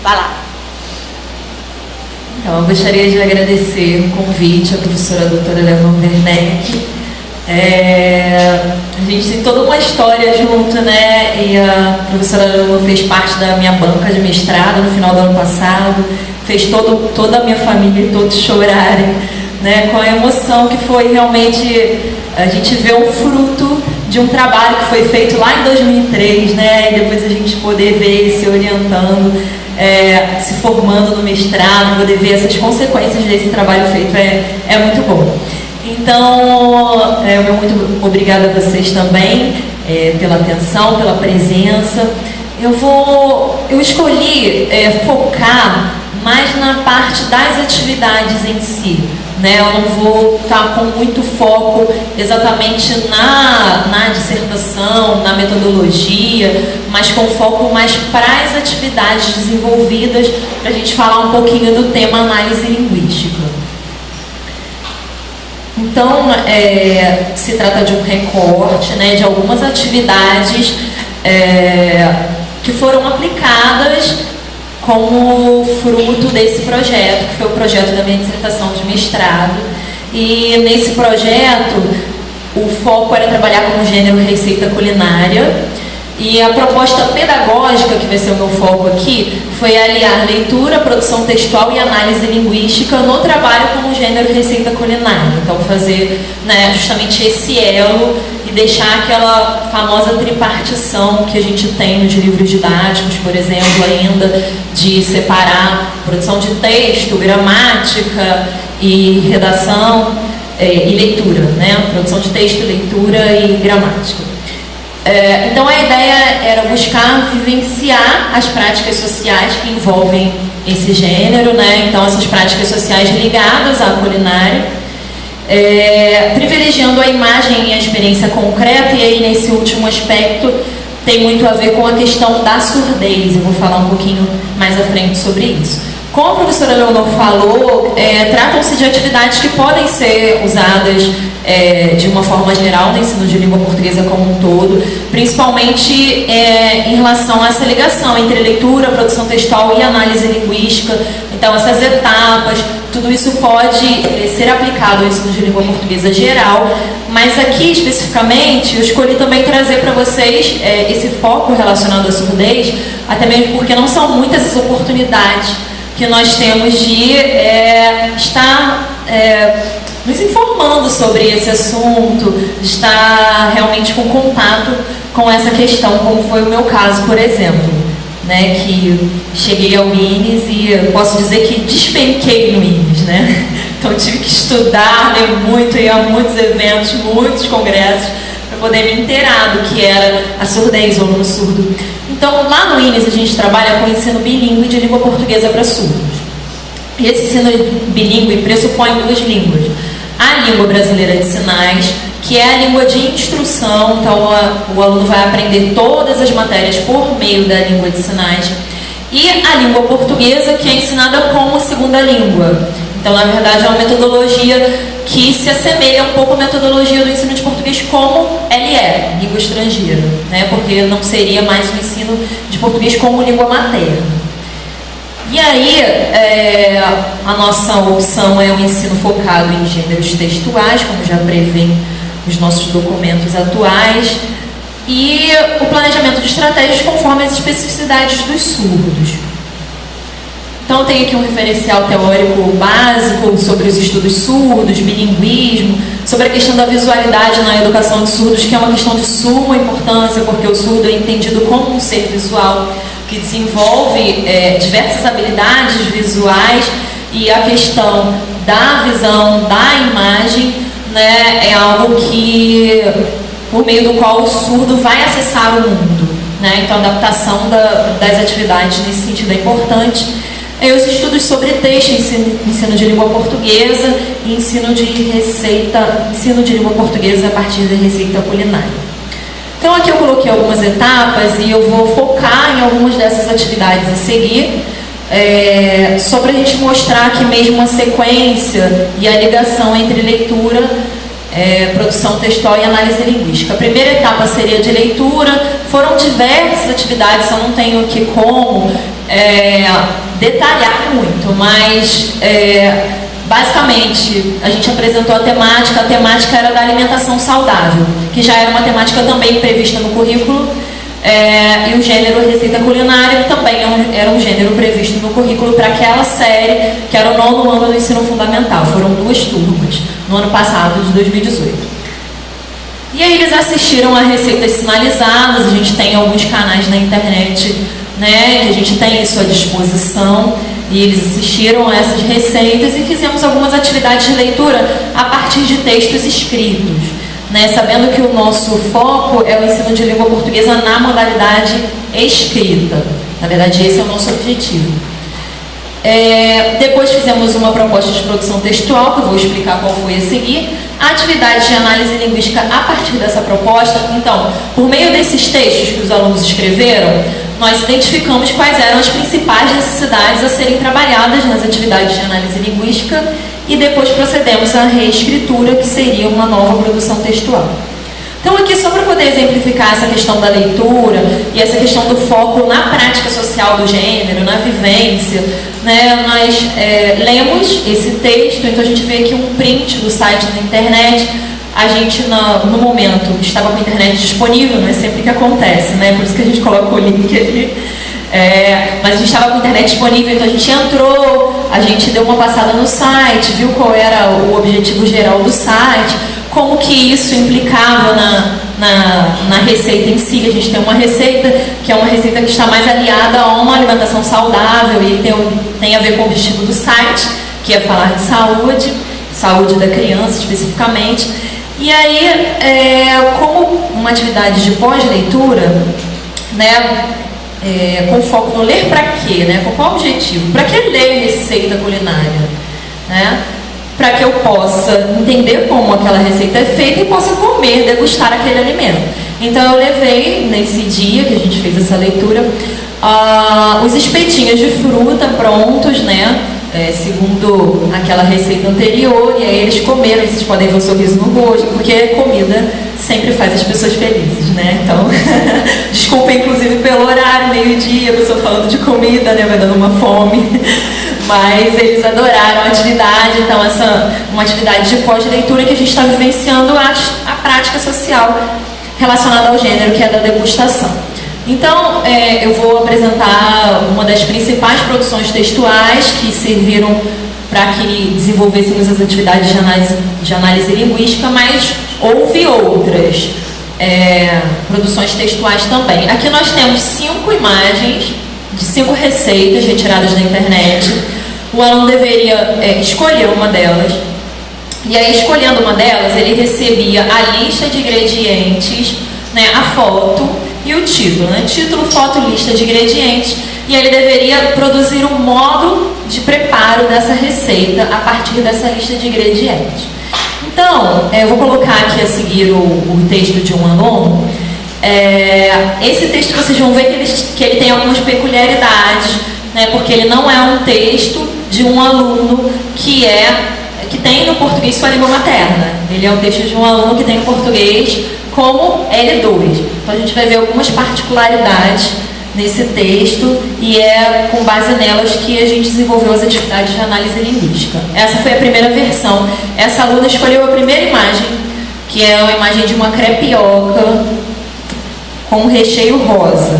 Vai lá. Então, eu gostaria de agradecer o convite à professora doutora Leonor Werneck. A gente tem toda uma história junto, né? E a professora Leonor fez parte da minha banca de mestrado no final do ano passado, fez toda a minha família e todos chorarem, né? Com a emoção que foi realmente a gente ver um fruto de um trabalho que foi feito lá em 2003, né? E depois a gente poder ver se orientando, se formando no mestrado, poder ver essas consequências desse trabalho feito é muito bom. Então, meu muito obrigada a vocês também pela atenção, pela presença. Eu escolhi focar mais na parte das atividades em si, né? Eu não vou estar com muito foco exatamente na dissertação, na metodologia, mas com foco mais para as atividades desenvolvidas, para a gente falar um pouquinho do tema análise linguística. Então, se trata de um recorte, né, de algumas atividades que foram aplicadas como fruto desse projeto, que foi o projeto da minha dissertação de mestrado. E nesse projeto, o foco era trabalhar com o gênero receita culinária. E a proposta pedagógica, que vai ser o meu foco aqui, foi aliar leitura, produção textual e análise linguística no trabalho com o gênero receita culinária. Então, fazer, né, justamente esse elo e deixar aquela famosa tripartição que a gente tem nos livros didáticos, por exemplo, ainda, de separar produção de texto, gramática e redação e leitura, né? Produção de texto, leitura e gramática. Então a ideia era buscar vivenciar as práticas sociais que envolvem esse gênero, né? Então essas práticas sociais ligadas à culinária, privilegiando a imagem e a experiência concreta. E aí nesse último aspecto tem muito a ver com a questão da surdez. Eu vou falar um pouquinho mais à frente sobre isso. Como a professora Leonor falou, tratam-se de atividades que podem ser usadas de uma forma geral no ensino de língua portuguesa como um todo, principalmente em relação a essa ligação entre leitura, produção textual e análise linguística. Então, essas etapas, tudo isso pode ser aplicado ao ensino de língua portuguesa geral, mas aqui especificamente eu escolhi também trazer para vocês esse foco relacionado à surdez, até mesmo porque não são muitas as oportunidades que nós temos de estar nos informando sobre esse assunto, estar realmente com contato com essa questão, como foi o meu caso, por exemplo, né, que cheguei ao INES e posso dizer que despenquei no INES, né? Então tive que estudar, ler muito, ir a muitos eventos, muitos congressos, para poder me inteirar do que era a surdez ou no surdo. Então, lá no INES a gente trabalha com ensino bilíngue de língua portuguesa para surdos. E esse ensino bilíngue pressupõe duas línguas. A língua brasileira de sinais, que é a língua de instrução, então o aluno vai aprender todas as matérias por meio da língua de sinais. E a língua portuguesa, que é ensinada como segunda língua. Então, na verdade, é uma metodologia que se assemelha um pouco à metodologia do ensino de português como LE, língua estrangeira, né? Porque não seria mais o ensino de português como língua materna. E aí, a nossa opção é o ensino focado em gêneros textuais, como já prevêem os nossos documentos atuais, e o planejamento de estratégias conforme as especificidades dos surdos. Então tem aqui um referencial teórico básico sobre os estudos surdos, bilinguismo, sobre a questão da visualidade na educação de surdos, que é uma questão de suma importância, porque o surdo é entendido como um ser visual, que desenvolve diversas habilidades visuais, e a questão da visão, da imagem, né, é algo que, por meio do qual o surdo vai acessar o mundo, né? Então a adaptação das atividades nesse sentido é importante. Os estudos sobre texto, ensino de língua portuguesa e ensino de língua portuguesa a partir da receita culinária. Então aqui eu coloquei algumas etapas e eu vou focar em algumas dessas atividades a seguir, só para a gente mostrar aqui mesmo a sequência e a ligação entre leitura, produção textual e análise linguística. A primeira etapa seria de leitura, foram diversas atividades, eu não tenho aqui como detalhar muito, mas basicamente a gente apresentou a temática era da alimentação saudável, que já era uma temática também prevista no currículo, e o gênero receita culinária também era um gênero previsto no currículo para aquela série, que era o 9º ano do ensino fundamental. Foram 2 turmas, no ano passado, de 2018. E aí eles assistiram a receitas sinalizadas, a gente tem alguns canais na internet, né, que a gente tem isso à disposição, e eles assistiram a essas receitas e fizemos algumas atividades de leitura a partir de textos escritos, né, sabendo que o nosso foco é o ensino de língua portuguesa na modalidade escrita. Na verdade, esse é o nosso objetivo. Depois fizemos uma proposta de produção textual, que eu vou explicar qual foi a seguir. A atividade de análise linguística a partir dessa proposta. Então, por meio desses textos que os alunos escreveram, nós identificamos quais eram as principais necessidades a serem trabalhadas nas atividades de análise linguística e depois procedemos à reescritura, que seria uma nova produção textual. Então, aqui, só para poder exemplificar essa questão da leitura e essa questão do foco na prática social do gênero, na vivência, né, nós lemos esse texto, então a gente vê aqui um print do site da internet. A gente, no momento, estava com a internet disponível, não é sempre que acontece, né, por isso que a gente coloca o link aqui. Mas a gente estava com a internet disponível, então a gente entrou, a gente deu uma passada no site, viu qual era o objetivo geral do site, como que isso implicava na receita em si. A gente tem uma receita que é uma receita que está mais aliada a uma alimentação saudável e tem a ver com o objetivo do site, que é falar de saúde da criança especificamente. E aí, como uma atividade de pós-leitura, né, com foco no ler para quê, né, com qual objetivo? Para que ler receita culinária? Né? Para que eu possa entender como aquela receita é feita e possa comer, degustar aquele alimento. Então eu levei, nesse dia que a gente fez essa leitura, os espetinhos de fruta prontos, né, segundo aquela receita anterior, e aí eles comeram, e vocês podem ver o sorriso no rosto, porque comida sempre faz as pessoas felizes, né? Então, desculpa inclusive pelo horário, meio-dia, a pessoa falando de comida, né, vai dando uma fome. Mas eles adoraram a atividade. Então, uma atividade de pós-leitura que a gente está vivenciando a prática social relacionada ao gênero, que é da degustação. Então, eu vou apresentar uma das principais produções textuais que serviram para que desenvolvêssemos as atividades de análise linguística, mas houve outras produções textuais também. Aqui nós temos 5 imagens de 5 receitas retiradas da internet. O aluno deveria escolher uma delas, e aí, escolhendo uma delas, ele recebia a lista de ingredientes, né, a foto e o título, né? Título, foto, lista de ingredientes, e ele deveria produzir um modo de preparo dessa receita a partir dessa lista de ingredientes. Então, eu vou colocar aqui a seguir o texto de um aluno. Esse texto vocês vão ver que ele tem algumas peculiaridades, né, porque ele não é um texto de um aluno que tem no português sua língua materna. Ele é um texto de um aluno que tem no português como L2. Então a gente vai ver algumas particularidades nesse texto, e é com base nelas que a gente desenvolveu as atividades de análise linguística. Essa foi a primeira versão. Essa aluna escolheu a primeira imagem, que é uma imagem de uma crepioca com um recheio rosa.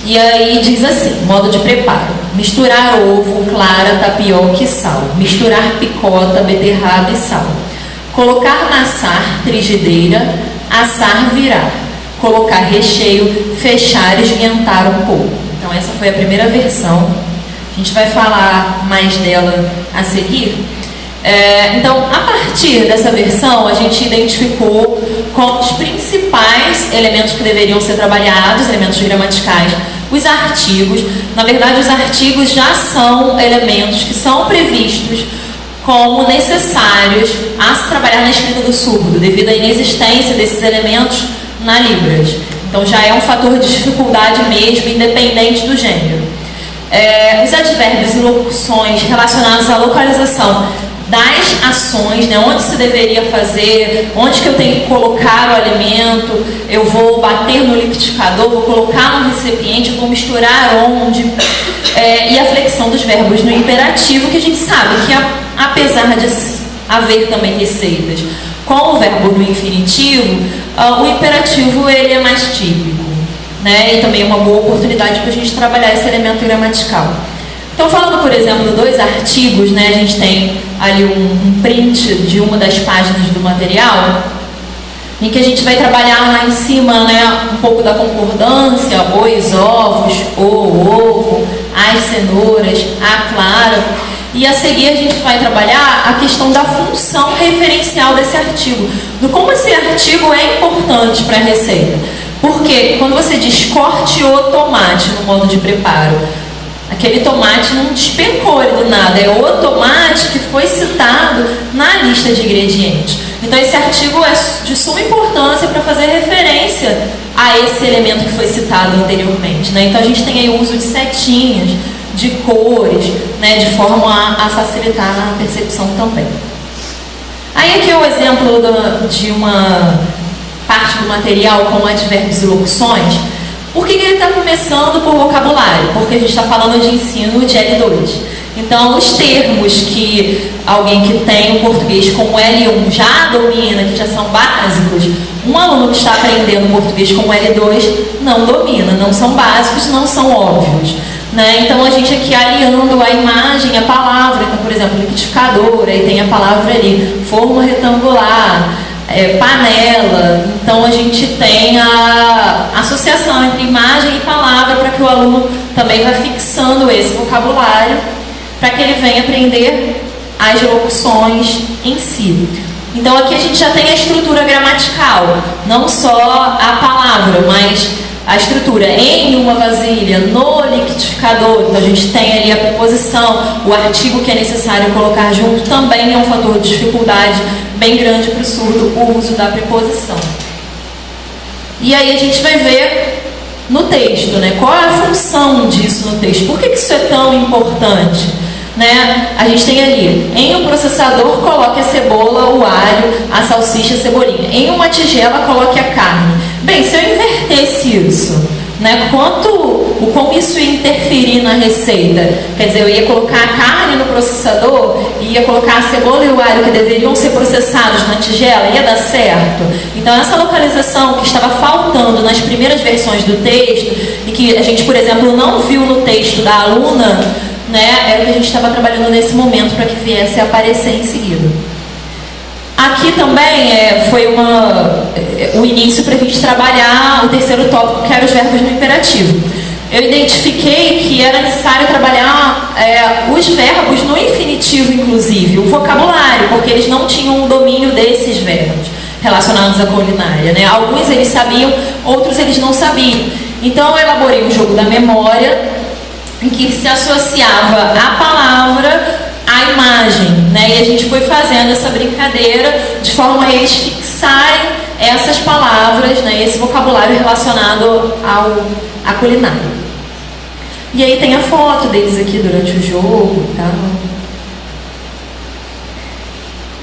E aí diz assim, modo de preparo: misturar ovo, clara, tapioca e sal, misturar picota, beterraba e sal, colocar na assar, frigideira, assar, virar, colocar recheio, fechar e esquentar um pouco. Então essa foi a primeira versão. A gente vai falar mais dela a seguir. Então, a partir dessa versão, a gente identificou como os principais elementos que deveriam ser trabalhados, elementos gramaticais, os artigos. Na verdade, os artigos já são elementos que são previstos como necessários a se trabalhar na escrita do surdo, devido à inexistência desses elementos na Libras. Então, já é um fator de dificuldade mesmo, independente do gênero. Os advérbios e locuções relacionados à localização das ações, né? Onde se deveria fazer, onde que eu tenho que colocar o alimento, eu vou bater no liquidificador, vou colocar no recipiente, eu vou misturar onde, e a flexão dos verbos no imperativo, que a gente sabe que apesar de haver também receitas com o verbo no infinitivo, o imperativo ele é mais típico, né? E também é uma boa oportunidade para a gente trabalhar esse elemento gramatical. Então, falando, por exemplo, dois artigos, né? A gente tem ali um print de uma das páginas do material, em que a gente vai trabalhar lá em cima, né, um pouco da concordância, os ovos, o ovo, as cenouras, a clara. E a seguir a gente vai trabalhar a questão da função referencial desse artigo, do como esse artigo é importante para a receita. Porque quando você diz corte o tomate no modo de preparo, aquele tomate não despencou do nada, é o tomate que foi citado na lista de ingredientes. Então esse artigo é de suma importância para fazer referência a esse elemento que foi citado anteriormente, né? Então a gente tem aí o uso de setinhas, de cores, né, de forma a facilitar a percepção também. Aí aqui é o exemplo de uma parte do material com advérbios e locuções. Por que ele está começando por vocabulário? Porque a gente está falando de ensino de L2. Então, os termos que alguém que tem o português com L1 já domina, que já são básicos, um aluno que está aprendendo português com L2 não domina, não são básicos, não são óbvios, né? Então, a gente aqui aliando a imagem, a palavra, então, por exemplo, liquidificador, aí tem a palavra ali, forma retangular, panela. Então a gente tem a associação entre imagem e palavra para que o aluno também vá fixando esse vocabulário para que ele venha aprender as locuções em si. Então aqui a gente já tem a estrutura gramatical, não só a palavra, mas a estrutura em uma vasilha, no liquidificador. Então a gente tem ali a preposição, o artigo que é necessário colocar junto também é um fator de dificuldade bem grande para o surdo o uso da preposição. E aí a gente vai ver no texto, né? Qual é a função disso no texto? Por que isso é tão importante? Né? A gente tem ali, em um processador coloque a cebola, o alho, a salsicha, a cebolinha. Em uma tigela coloque a carne. Bem, se eu invertesse isso, né, como isso ia interferir na receita? Quer dizer, eu ia colocar a carne no processador e ia colocar a cebola e o alho que deveriam ser processados na tigela, ia dar certo? Então essa localização que estava faltando nas primeiras versões do texto e que a gente, por exemplo, não viu no texto da aluna, né, era o que a gente estava trabalhando nesse momento para que viesse a aparecer em seguida. Aqui também foi o início para a gente trabalhar o terceiro tópico, que era os verbos no imperativo. Eu identifiquei que era necessário trabalhar os verbos no infinitivo, inclusive, o vocabulário, porque eles não tinham o domínio desses verbos relacionados à culinária, né? Alguns eles sabiam, outros eles não sabiam. Então eu elaborei um jogo da memória em que se associava a palavra à imagem, né? E a gente foi fazendo essa brincadeira de forma a eles fixarem essas palavras, né? Esse vocabulário relacionado à culinária. E aí tem a foto deles aqui durante o jogo e tal.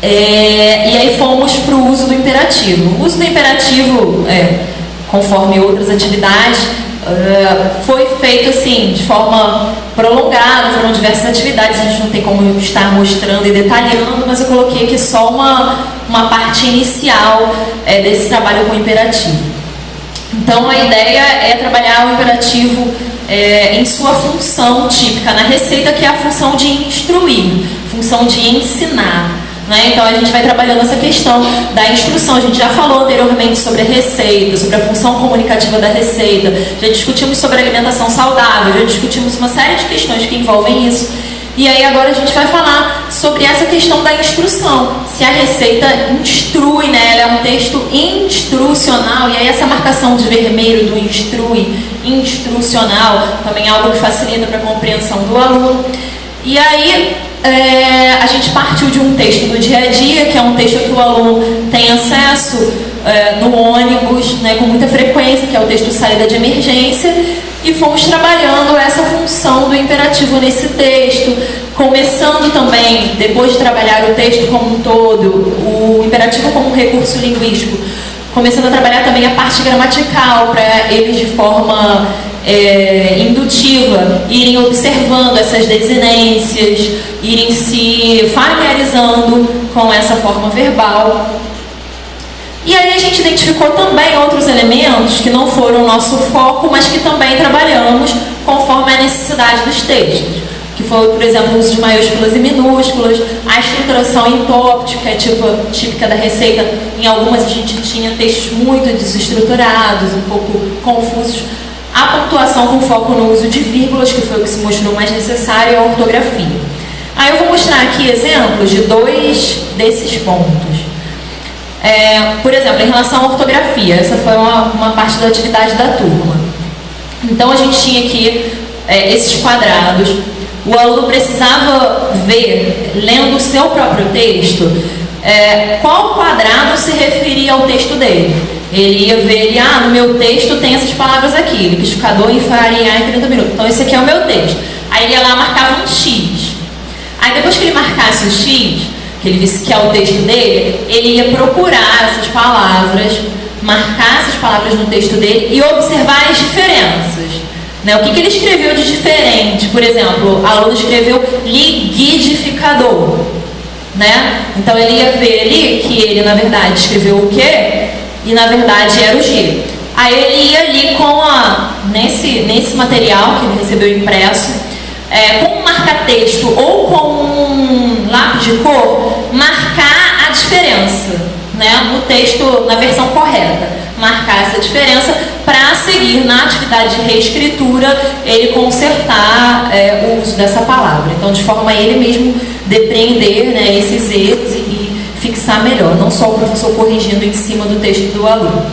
E aí fomos para o uso do imperativo. O uso do imperativo, conforme outras atividades, foi feito assim, de forma prolongada, foram diversas atividades, a gente não tem como estar mostrando e detalhando, mas eu coloquei aqui só uma parte inicial desse trabalho com o imperativo. Então a ideia é trabalhar o imperativo em sua função típica na receita, que é a função de instruir, função de ensinar. Né? Então a gente vai trabalhando essa questão da instrução. A gente já falou anteriormente sobre a receita, sobre a função comunicativa da receita, já discutimos sobre alimentação saudável, já discutimos uma série de questões que envolvem isso. E aí agora a gente vai falar sobre essa questão da instrução. Se a receita instrui, né? Ela é um texto instrucional, e aí essa marcação de vermelho do instrui, instrucional, também é algo que facilita para a compreensão do aluno. E aí a gente partiu de um texto do dia a dia, que é um texto que o aluno tem acesso no ônibus, né, com muita frequência, que é o texto saída de emergência, e fomos trabalhando essa função do imperativo nesse texto, começando também, depois de trabalhar o texto como um todo, o imperativo como um recurso linguístico, começando a trabalhar também a parte gramatical, para eles de forma indutiva irem observando essas desinências, irem se familiarizando com essa forma verbal. E aí a gente identificou também outros elementos que não foram o nosso foco, mas que também trabalhamos conforme a necessidade dos textos, que foi, por exemplo, o uso de maiúsculas e minúsculas, a estruturação em tópico, que é típica da Receita. Em algumas a gente tinha textos muito desestruturados, um pouco confusos. A pontuação com foco no uso de vírgulas, que foi o que se mostrou mais necessário, e a ortografia. Aí eu vou mostrar aqui exemplos de 2 desses pontos. Por exemplo, em relação à ortografia, essa foi uma parte da atividade da turma. Então a gente tinha aqui esses quadrados. O aluno precisava ver, lendo o seu próprio texto, qual quadrado se referia ao texto dele. Ele ia ver, no meu texto tem essas palavras aqui, liquidificador, enfarinhar em 30 minutos. Então esse aqui é o meu texto. Aí ele ia lá, marcava um X. Aí depois que ele marcasse o X, que ele disse que é o texto dele, ele ia procurar essas palavras, marcar essas palavras no texto dele e observar as diferenças. Né? O que ele escreveu de diferente? Por exemplo, o aluno escreveu liquidificador. Né? Então ele ia ver ali que ele, na verdade, escreveu o quê? E, na verdade, era o G. Aí ele ia ali nesse material que ele recebeu impresso, com um marca-texto ou com um lápis de cor, marcar a diferença, né, no texto, na versão correta. Marcar essa diferença para seguir na atividade de reescritura, ele consertar o uso dessa palavra. Então, de forma a ele mesmo depreender, né, esses erros e fixar melhor, não só o professor corrigindo em cima do texto do aluno.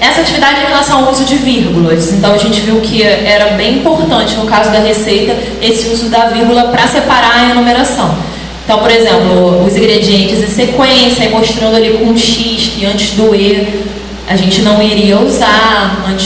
Essa atividade em relação ao uso de vírgulas, então a gente viu que era bem importante no caso da Receita esse uso da vírgula para separar a enumeração. Então, por exemplo, os ingredientes em sequência, e mostrando ali com um X que antes do E a gente não iria usar, antes